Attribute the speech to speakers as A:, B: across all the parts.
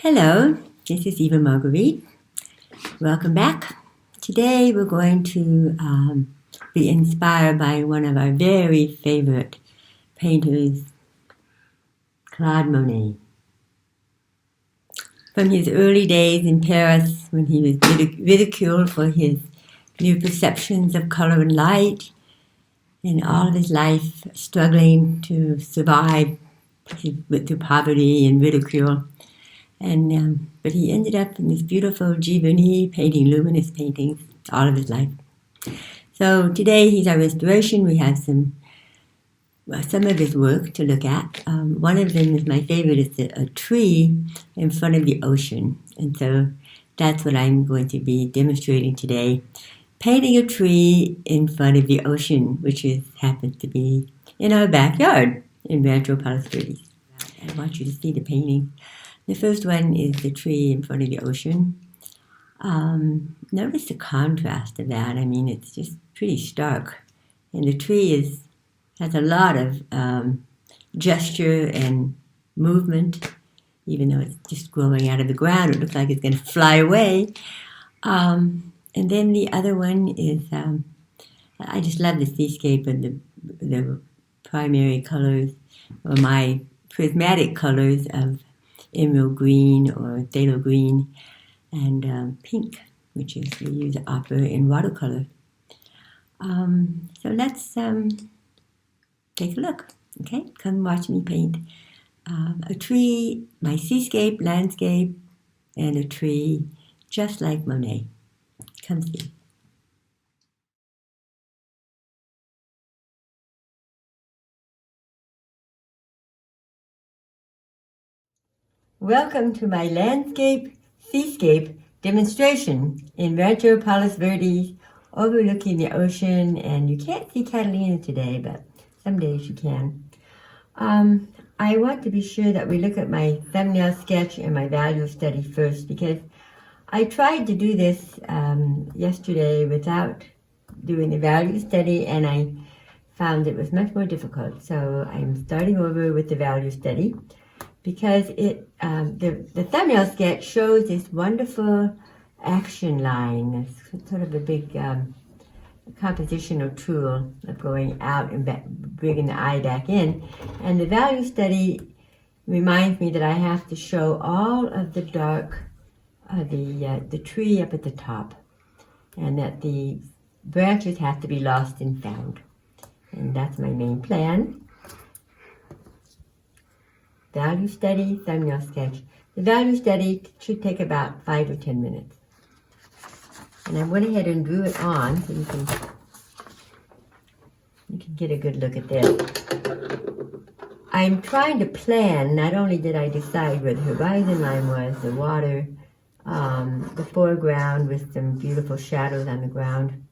A: Hello, this is Eva Margueriette. Welcome back. Today we're going to be inspired by one of our very favorite painters, Claude Monet. From his early days in Paris, when he was ridiculed for his new perceptions of color and light, and all of his life struggling to survive through poverty and ridicule. But he ended up in this beautiful Giverny painting luminous paintings all of his life. So today he's our inspiration. We have some of his work to look at. One of them is my favorite. It's a tree in front of the ocean. And so that's what I'm going to be demonstrating today. Painting a tree in front of the ocean, which happens to be in our backyard in Palos Verdes. I want you to see the painting. The first one is the tree in front of the ocean. Notice the contrast of that. I mean, it's just pretty stark. And the tree has a lot of gesture and movement, even though it's just growing out of the ground. It looks like it's going to fly away. And then the other one is, I just love the seascape and the primary colors, or my prismatic colors of emerald green or phthalo green and pink, which is we use opera in watercolor. So let's take a look. Okay, come watch me paint a tree, my seascape, landscape, and a tree just like Monet. Come see. Welcome to my landscape seascape demonstration in Rancho Palos Verdes, overlooking the ocean. And you can't see Catalina today, but some days you can. I want to be sure that we look at my thumbnail sketch and my value study first, because I tried to do this yesterday without doing the value study, and I found it was much more difficult. So I'm starting over with the value study, because the thumbnail sketch shows this wonderful action line, this sort of a big compositional tool of going out and bringing the eye back in. And the value study reminds me that I have to show all of the dark, the tree up at the top, and that the branches have to be lost and found. And that's my main plan. Value study, thumbnail sketch. The value study should take about 5 or 10 minutes. And I went ahead and drew it on so you can get a good look at this. I'm trying to plan. Not only did I decide where the horizon line was, the water, the foreground with some beautiful shadows on the ground.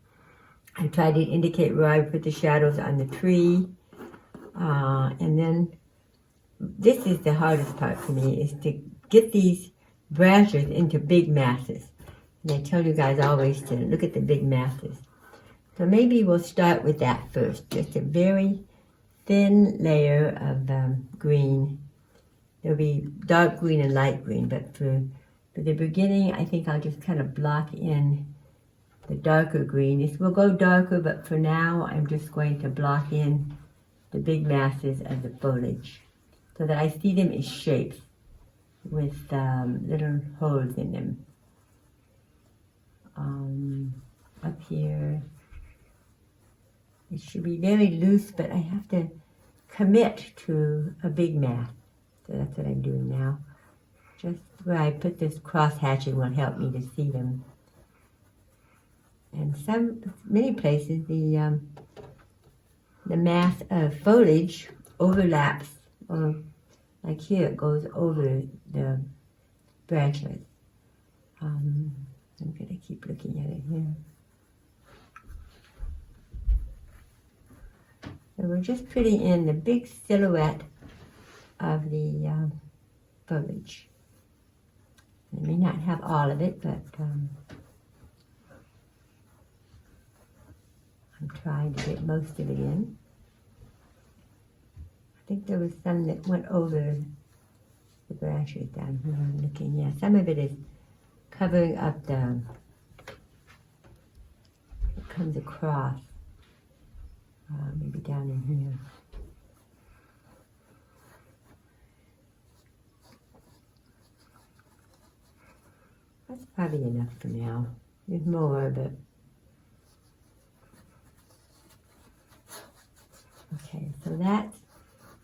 A: I tried to indicate where I put the shadows on the tree. And then this is the hardest part for me, is to get these branches into big masses. And I tell you guys always to look at the big masses. So maybe we'll start with that first. Just a very thin layer of green. There'll be dark green and light green, but for the beginning, I think I'll just kind of block in the darker green. This will go darker, but for now, I'm just going to block in the big masses of the foliage, so that I see them as shapes with little holes in them. Up here, it should be very loose, but I have to commit to a big mass. So that's what I'm doing now. Just where I put this cross hatching will help me to see them. And many places, the mass of foliage overlaps, or like here, it goes over the branches. I'm going to keep looking at it here. So we're just putting in the big silhouette of the foliage. I may not have all of it, but I'm trying to get most of it in. I think there was some that went over the brushes down here I'm looking. Yeah, some of it is covering up the, it comes across, maybe down in here. That's probably enough for now. There's more, but okay, so that's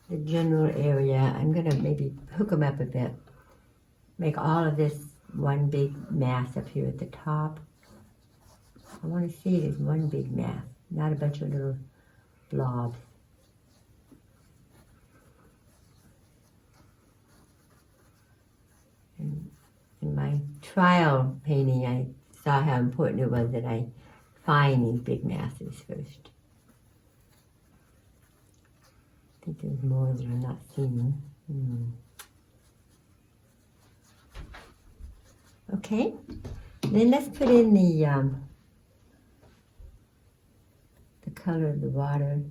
A: the general area. I'm gonna maybe hook them up a bit. Make all of this one big mass up here at the top. I want to see it as one big mass, not a bunch of little blobs. And in my trial painting, I saw how important it was that I find these big masses first. I think there's more that I'm not seeing. Okay, then let's put in the color of the water.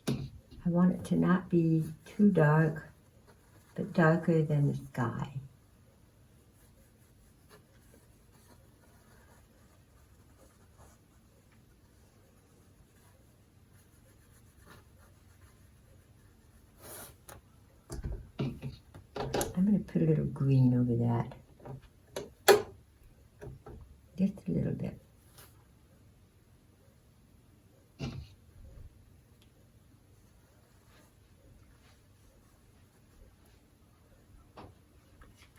A: I want it to not be too dark, but darker than the sky. I'm going to put a little green over that. Just a little bit.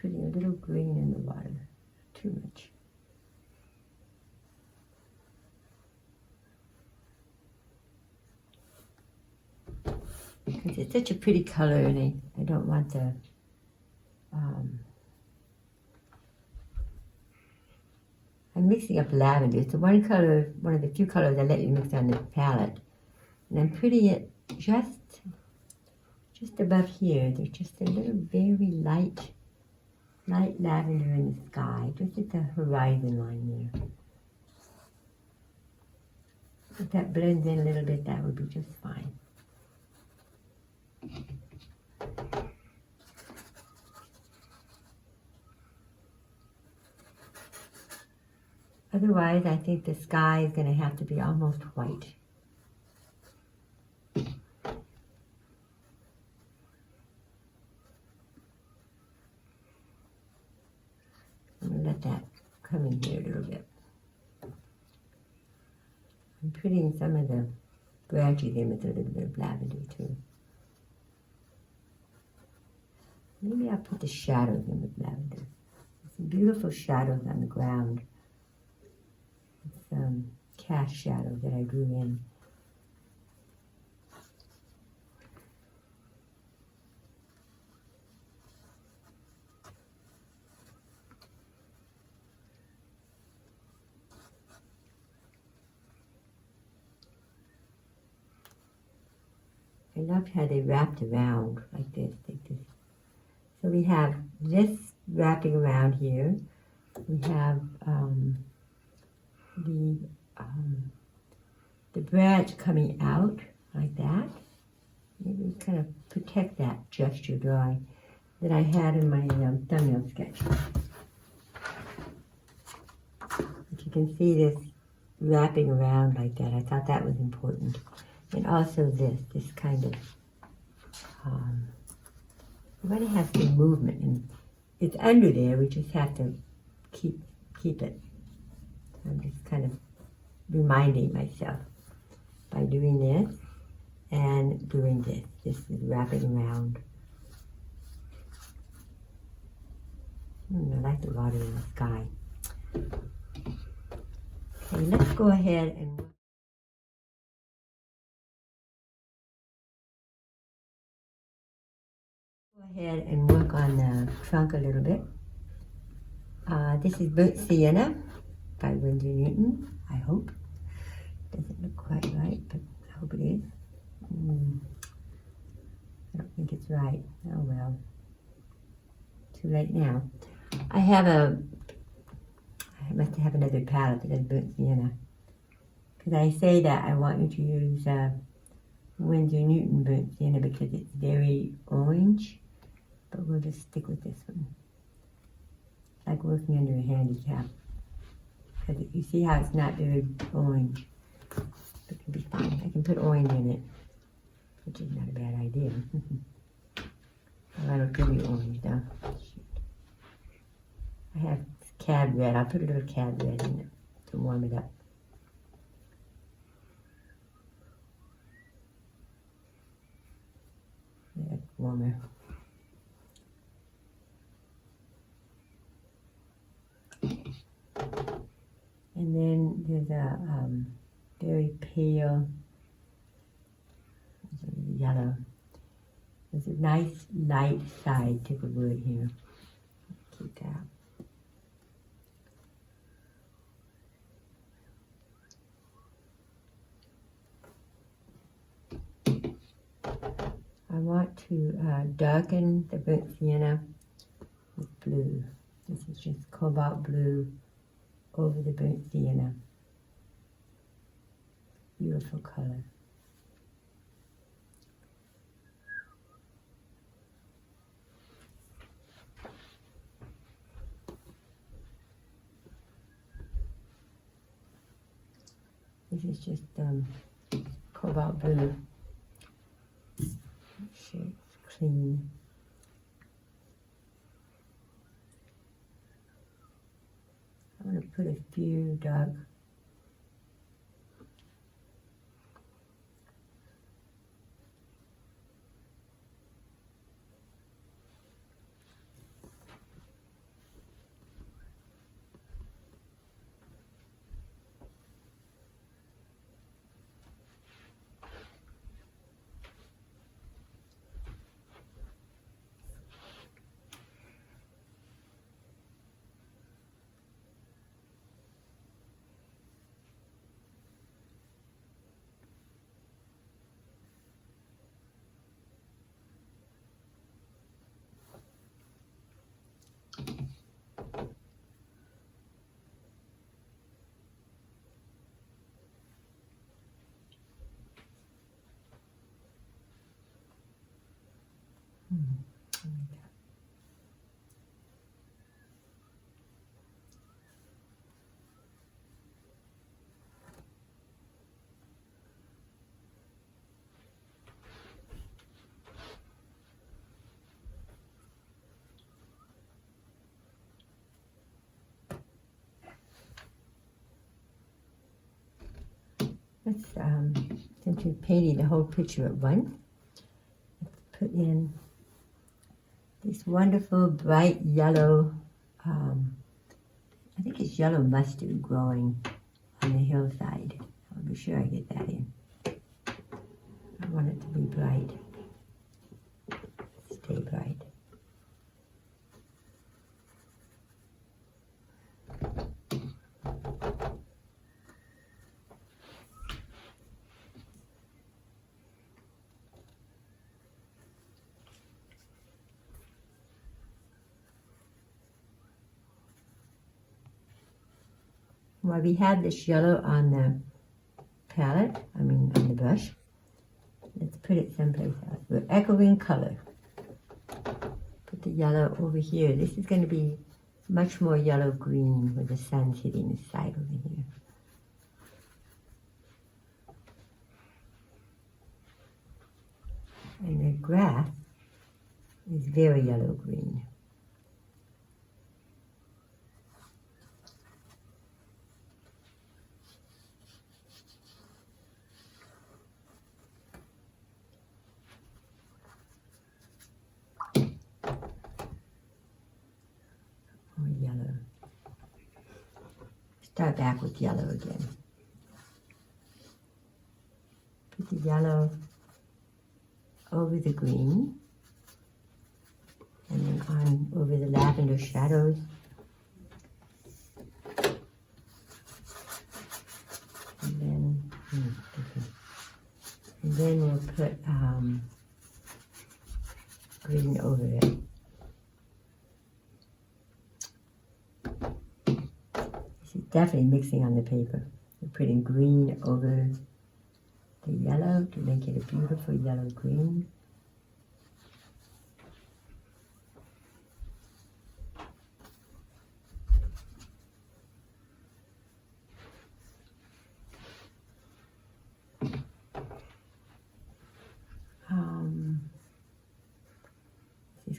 A: Putting a little green in the water. Too much. Because it's such a pretty color, and I don't want the I'm mixing up lavender. It's the one color, one of the few colors I let you mix on the palette. And I'm putting it just above here. There's just a little very light lavender in the sky, just at the horizon line there. If that blends in a little bit, that would be just fine. Otherwise, I think the sky is going to have to be almost white. I'm going to let that come in here a little bit. I'm putting some of the branches in with a little bit of lavender too. Maybe I'll put the shadows in with lavender. There's some beautiful shadows on the ground. Cast shadow that I drew in. I love how they wrapped around like this, So we have this wrapping around here. We have the branch coming out like that. Maybe kind of protect that gesture drawing that I had in my thumbnail sketch. But you can see this wrapping around like that. I thought that was important. And also this kind of, we're going to have some movement, and it's under there. We just have to keep it. I'm just kind of reminding myself by doing this and doing this. This is wrapping around. I like the water in the sky. Okay, let's go ahead and work on the trunk a little bit. This is Burnt Sienna by Winsor Newton, I hope. Doesn't look quite right, but I hope it is. I don't think it's right. Oh well. Too late now. I must have another palette that has Burnt Sienna. Because I say that I want you to use Winsor Newton Burnt Sienna because it's very orange. but we'll just stick with this one. Like working under a handicap. Because you see how it's not very orange. It can be fine. I can put orange in it, which is not a bad idea. Well, I don't give you orange though. I have cad red. I'll put a little cad red in it to warm it up. That's warmer. And then there's a very pale yellow. There's a nice light side to the wood here. Keep that. I want to darken the burnt sienna with blue. This is just cobalt blue over the burnt sienna. Beautiful color. This is just cobalt blue. Make sure it's clean. I'm going to put a few dark Let's, since we're painting the whole picture at once, let's put in this wonderful bright yellow, I think it's yellow mustard growing on the hillside. I'll be sure I get that in. I want it to be bright. Stay bright. While we have this yellow on the palette, on the brush, let's put it someplace else. We're echoing color. Put the yellow over here. This is going to be much more yellow-green with the sun's hitting the side over here. And the grass is very yellow-green. Start back with yellow again. Put the yellow over the green, and then on over the lavender shadows. And then we'll put green over it. Definitely mixing on the paper. We're putting green over the yellow to make it a beautiful yellow green.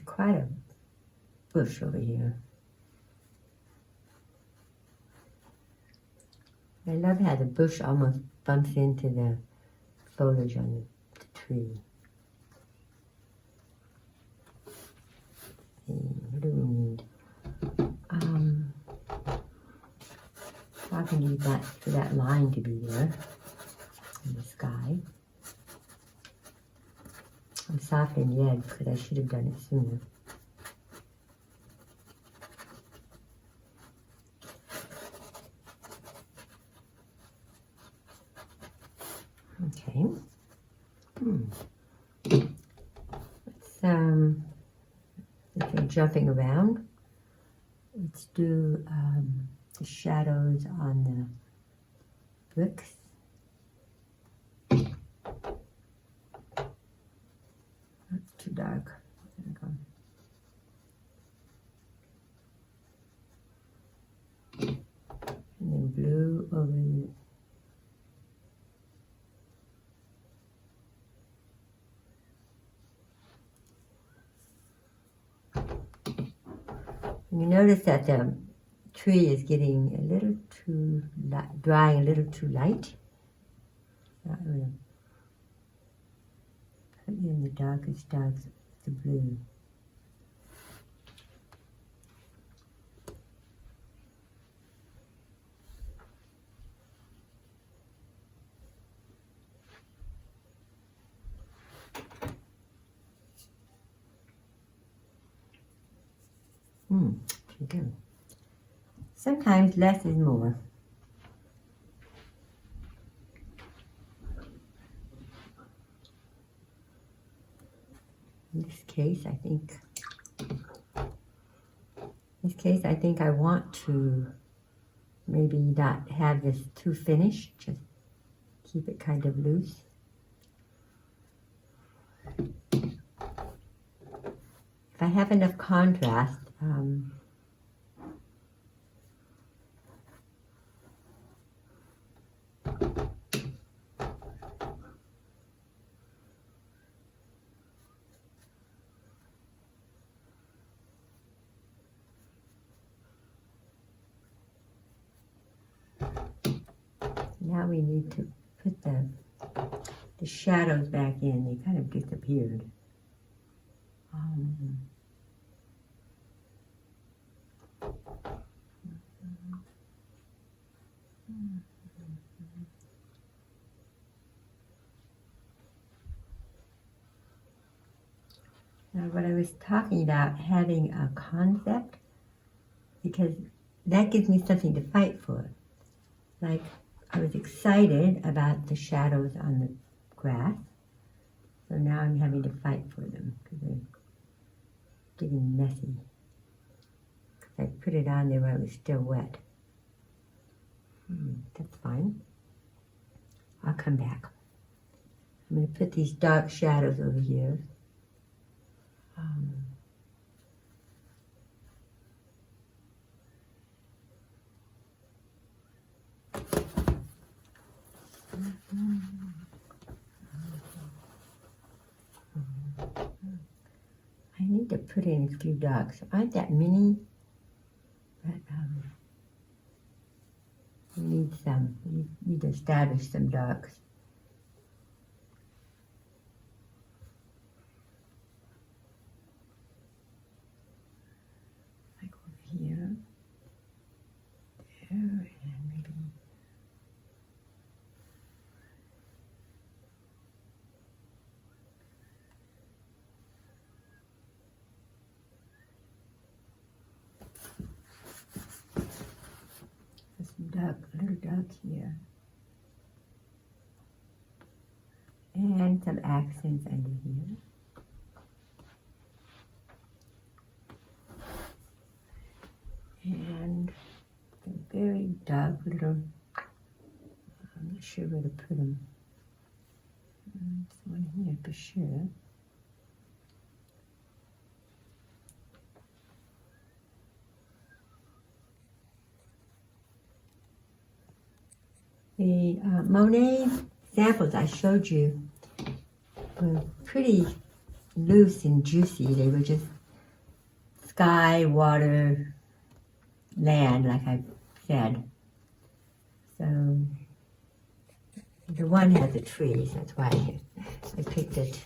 A: quite a bush over here. I love how the bush almost bumps into the foliage on the tree. What do we need? I can use that for that line to be there in the sky. I'm softening the edge because I should have done it sooner. Okay. Let's if you're jumping around, let's do the shadows on the bricks. That's too dark. There we go. And then blue over the you notice that the tree is getting a little too light, drying a little too light. I'm going to put in the darkest darks, the blue. Good. Sometimes less is more. In this case, I think I want to maybe not have this too finished, just keep it kind of loose. If I have enough contrast, now we need to put the shadows back in. They kind of disappeared. Now, what I was talking about, having a concept, because that gives me something to fight for. Like, I was excited about the shadows on the grass, so now I'm having to fight for them because they're getting messy. I put it on there while it was still wet. That's fine. I'll come back. I'm going to put these dark shadows over here. I need to put in a few darks. Aren't that many? But we need some. We need to establish some darks. Like over here. There, and maybe. Dark, a little dark here. And some accents under here. And a very dark little, I'm not sure where to put them. There's one here for sure. The Monet samples I showed you were pretty loose and juicy. They were just sky, water, land, like I said. So the one has a tree, so that's why I picked it.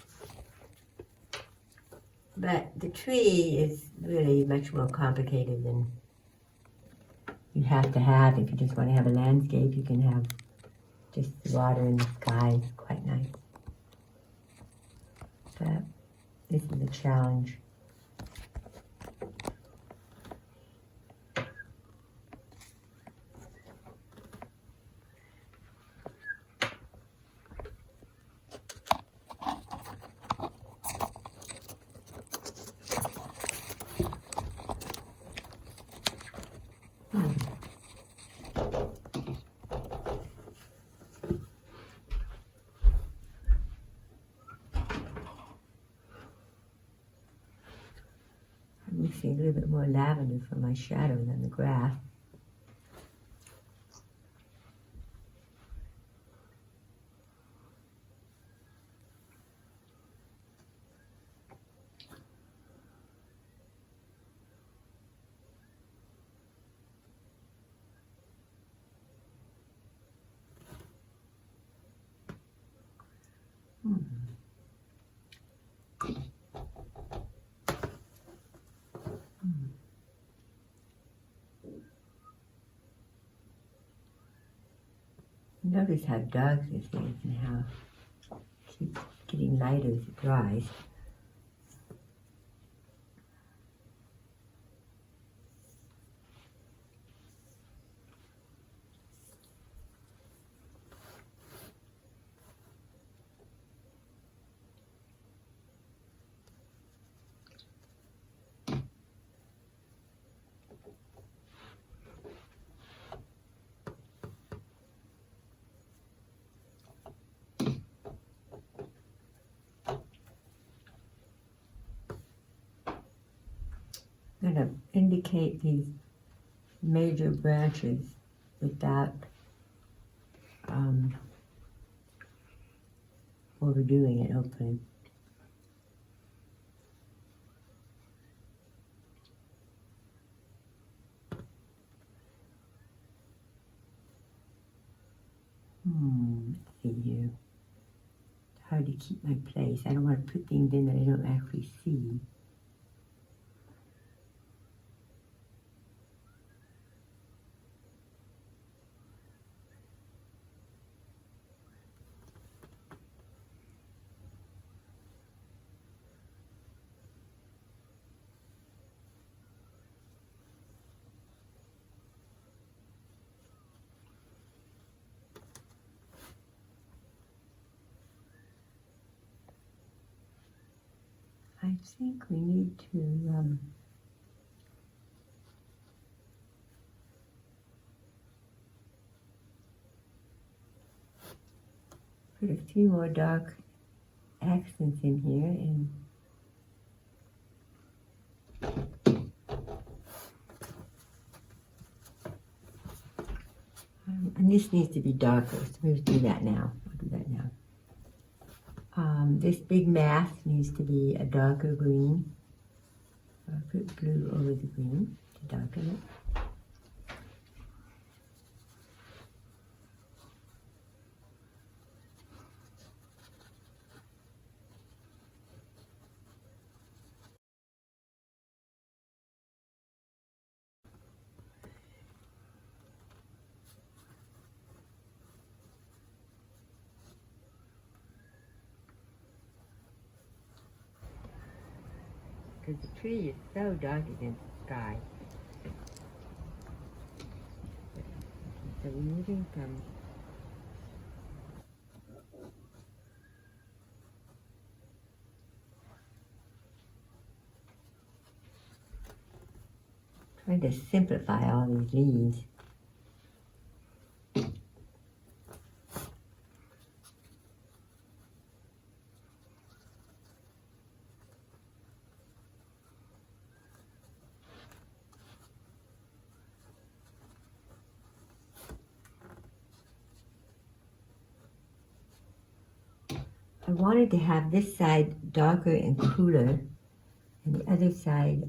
A: But the tree is really much more complicated than you have to have. If you just want to have a landscape, you can have just the water and the sky. It's quite nice. But this is a challenge. I'm mixing a little bit more lavender for my shadow than the grass. Notice how dark this is and how it keeps getting lighter as it dries. I'm going to indicate these major branches without overdoing it, hopefully. Let's see here. It's hard to keep my place. I don't want to put things in that I don't actually see. I think we need to put a few more dark accents in here, and this needs to be darker, so we'll do that now. I'll do that now. This big mass needs to be a darker green. I'll put blue over the green to darken it. Because the tree is so dark against the sky. So we're moving from trying to simplify all these leaves. I wanted to have this side darker and cooler, and the other side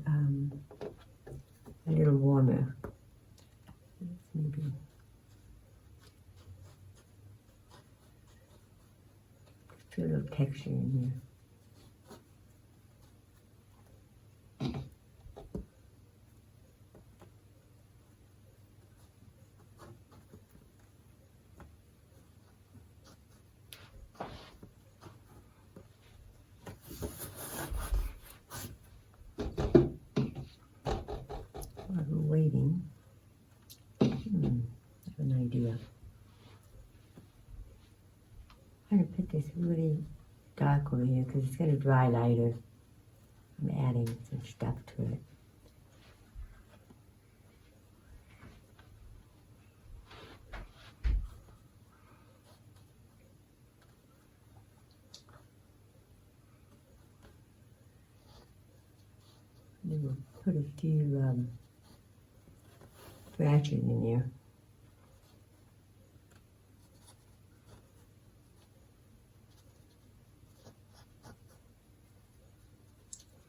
A: a little warmer. Maybe put a little texture in here. While we're waiting, I have an idea. I'm going to put this really dark over here because it's going to dry lighter. I'm adding some stuff to it. Then we'll put a few branches in there.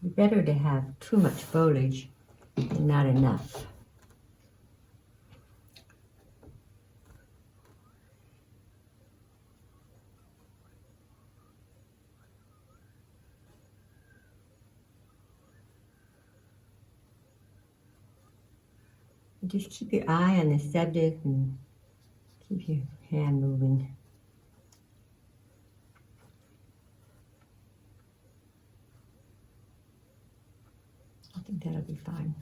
A: It's better to have too much foliage than not enough. Just keep your eye on the subject and keep your hand moving. I think that'll be fine.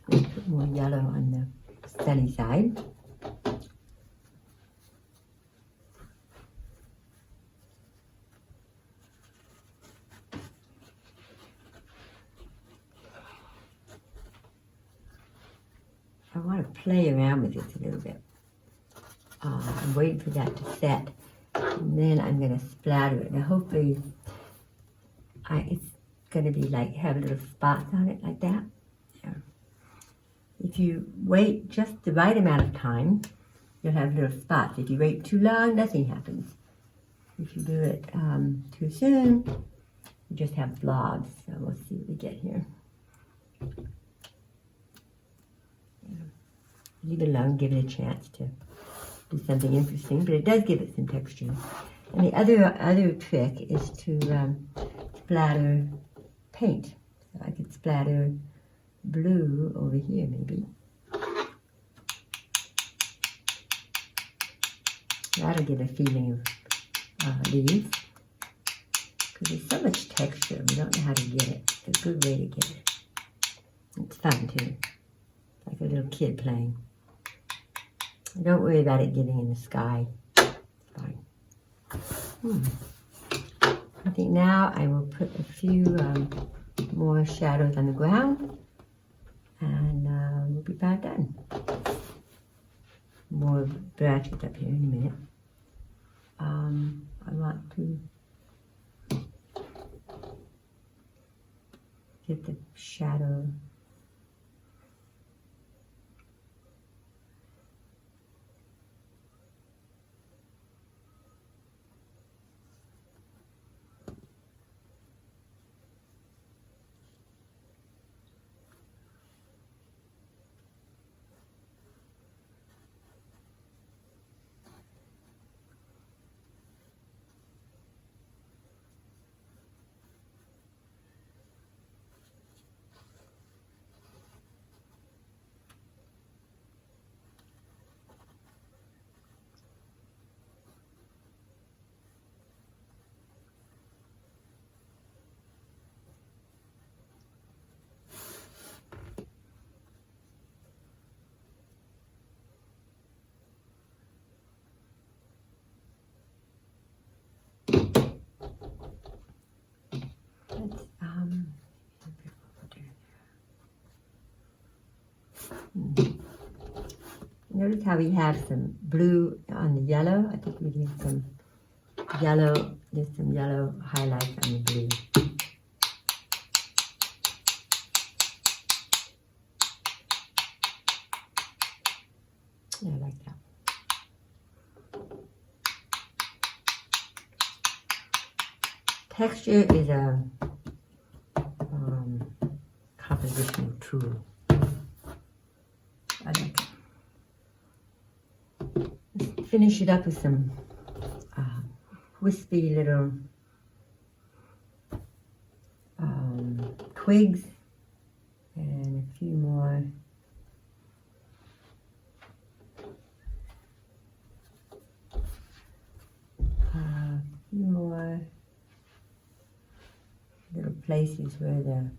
A: Put more yellow on the sunny side. I want to play around with this a little bit. I'm waiting for that to set, and then I'm going to splatter it. Now hopefully it's going to be like, have little spots on it like that. Yeah. If you wait just the right amount of time, you'll have little spots. If you wait too long, nothing happens. If you do it too soon, you just have blobs. So we'll see what we get here. Leave it alone, give it a chance to do something interesting, but it does give it some texture. And the other trick is to splatter paint. So I could splatter blue over here maybe. That'll give a feeling of leaves. Because there's so much texture, we don't know how to get it. It's a good way to get it. It's fun too. Like a little kid playing. Don't worry about it getting in the sky. It's fine. I think now I will put a few more shadows on the ground, and we'll be about done. More branches up here in a minute. I want to get the shadow. Notice how we have some blue on the yellow. I think we need some yellow, there's some yellow highlights on the blue. Yeah, I like that. Texture is a compositional tool. I like it. Let's finish it up with some wispy little twigs and a few more little places where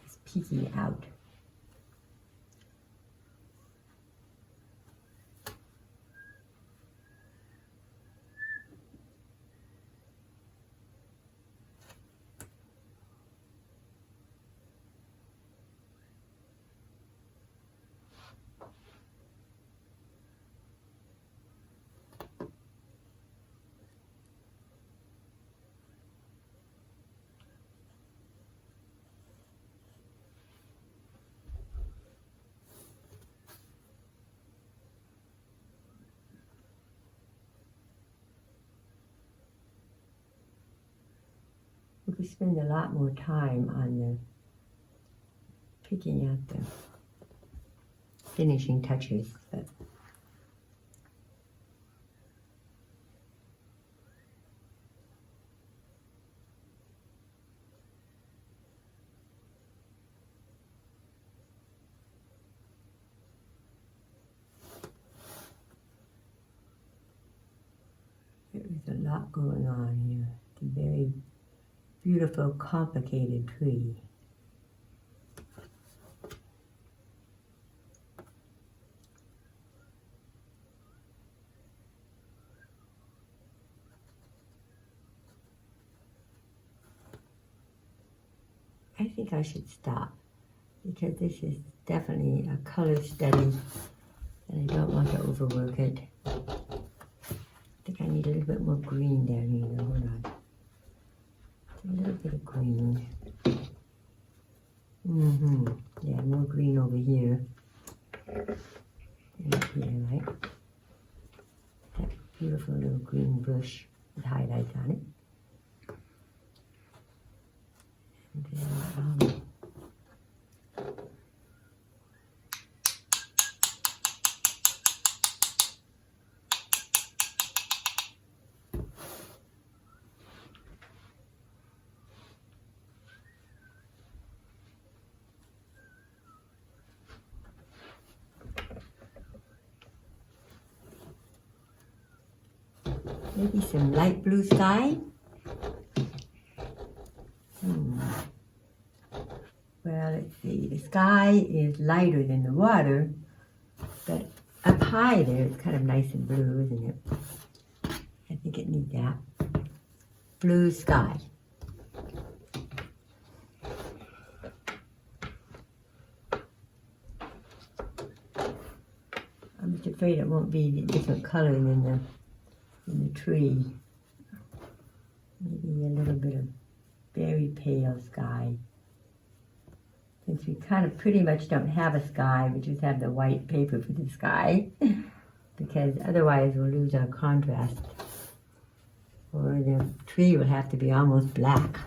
A: it's peeking out. We could spend a lot more time on the picking out the finishing touches, but there is a lot going on here. It's a very beautiful, complicated tree. I think I should stop because this is definitely a color study and I don't want to overwork it. I think I need a little bit more green down here. Hold on. A little bit of green. Yeah, more green over here. And here, right? That beautiful little green bush with highlights on it. And then, maybe some light blue sky. Well, let's see. The sky is lighter than the water, but up high there it's kind of nice and blue, isn't it? I think it needs that. Blue sky. I'm just afraid it won't be a different color than the tree. Maybe a little bit of very pale sky. Since we kind of pretty much don't have a sky, we just have the white paper for the sky. Because otherwise we'll lose our contrast. Or the tree will have to be almost black.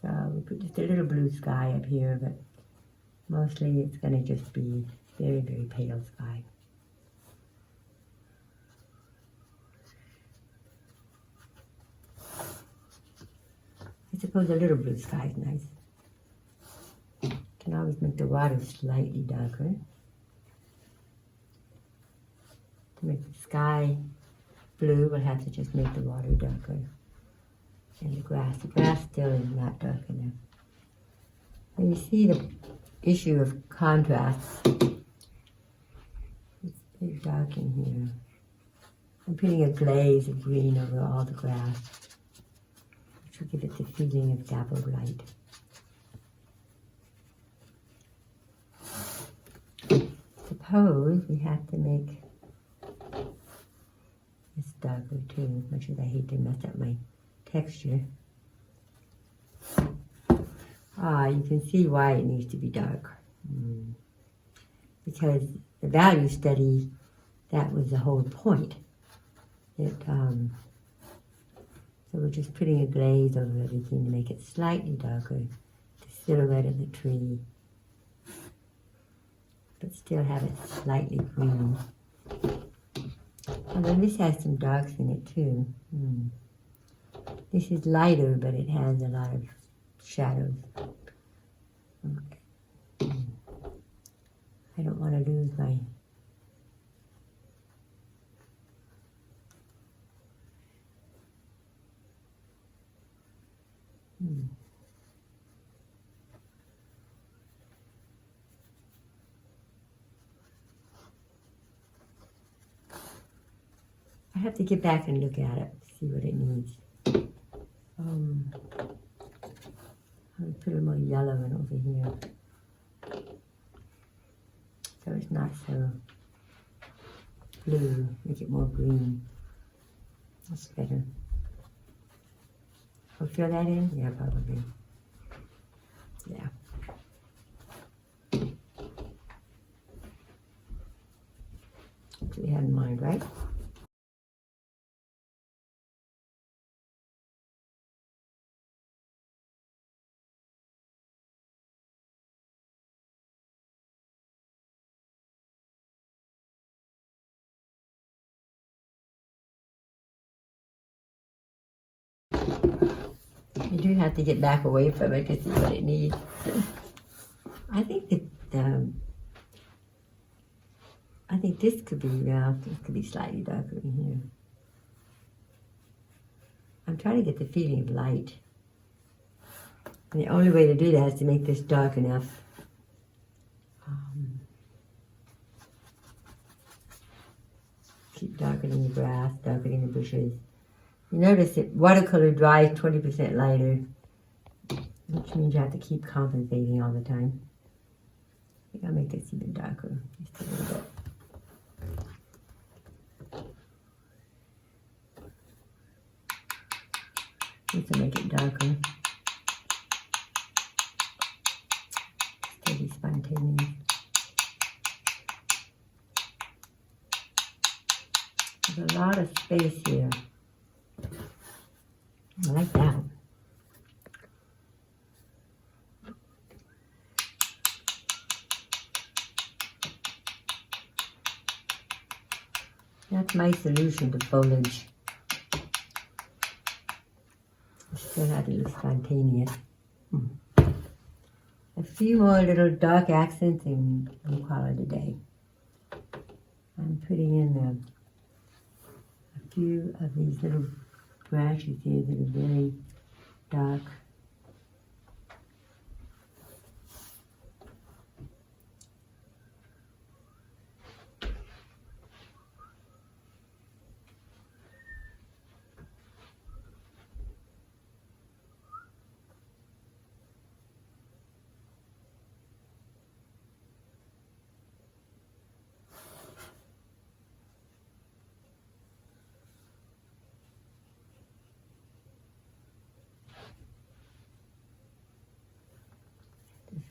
A: So we put just a little blue sky up here, but mostly it's going to just be very, very pale sky. I suppose a little blue sky is nice. Can always make the water slightly darker. To make the sky blue, we'll have to just make the water darker. And the grass still is not dark enough. And you see the issue of contrast. It's very dark in here. I'm putting a glaze of green over all the grass, which will give it the feeling of dappled light. The suppose we have to make this darker too, much as I hate to mess up my texture. You can see why it needs to be dark. Because the value study, that was the whole point. So we're just putting a glaze over everything to make it slightly darker, the silhouette of the tree, but still have it slightly green. Although this has some darks in it too. This is lighter, but it has a lot of shadows. Okay. I don't want to lose my... I have to get back and look at it, see what it needs. I'll put a little more yellow in over here, so it's not so blue. Make it more green. That's better. I'll fill that in? Yeah, probably. Yeah. That's what we have in mind, right? You do have to get back away from it to see what it needs. I think that I think this could be this could be slightly darker in here. I'm trying to get the feeling of light. And the only way to do that is to make this dark enough. Keep darkening the grass, darkening the bushes. You notice that watercolor dries 20% lighter, which means you have to keep compensating all the time. I think I'll make this even darker, just a little bit. This will make it darker. Still be spontaneous. There's a lot of space here. I like that. That's my solution to foliage. I still have to look spontaneous. A few more little dark accents and we'll call it a day. I'm putting in a few of these little branches here that are very dark.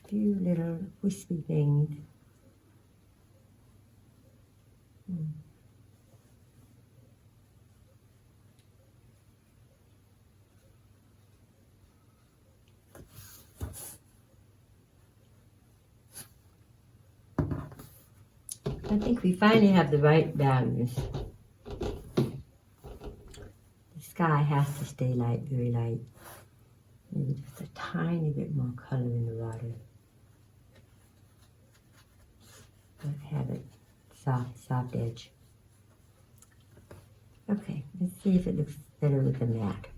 A: Few little wispy things. I think we finally have the right values. The sky has to stay light, very light. Maybe just a tiny bit more color in the water. But have it soft edge. Okay, let's see if it looks better with the matte.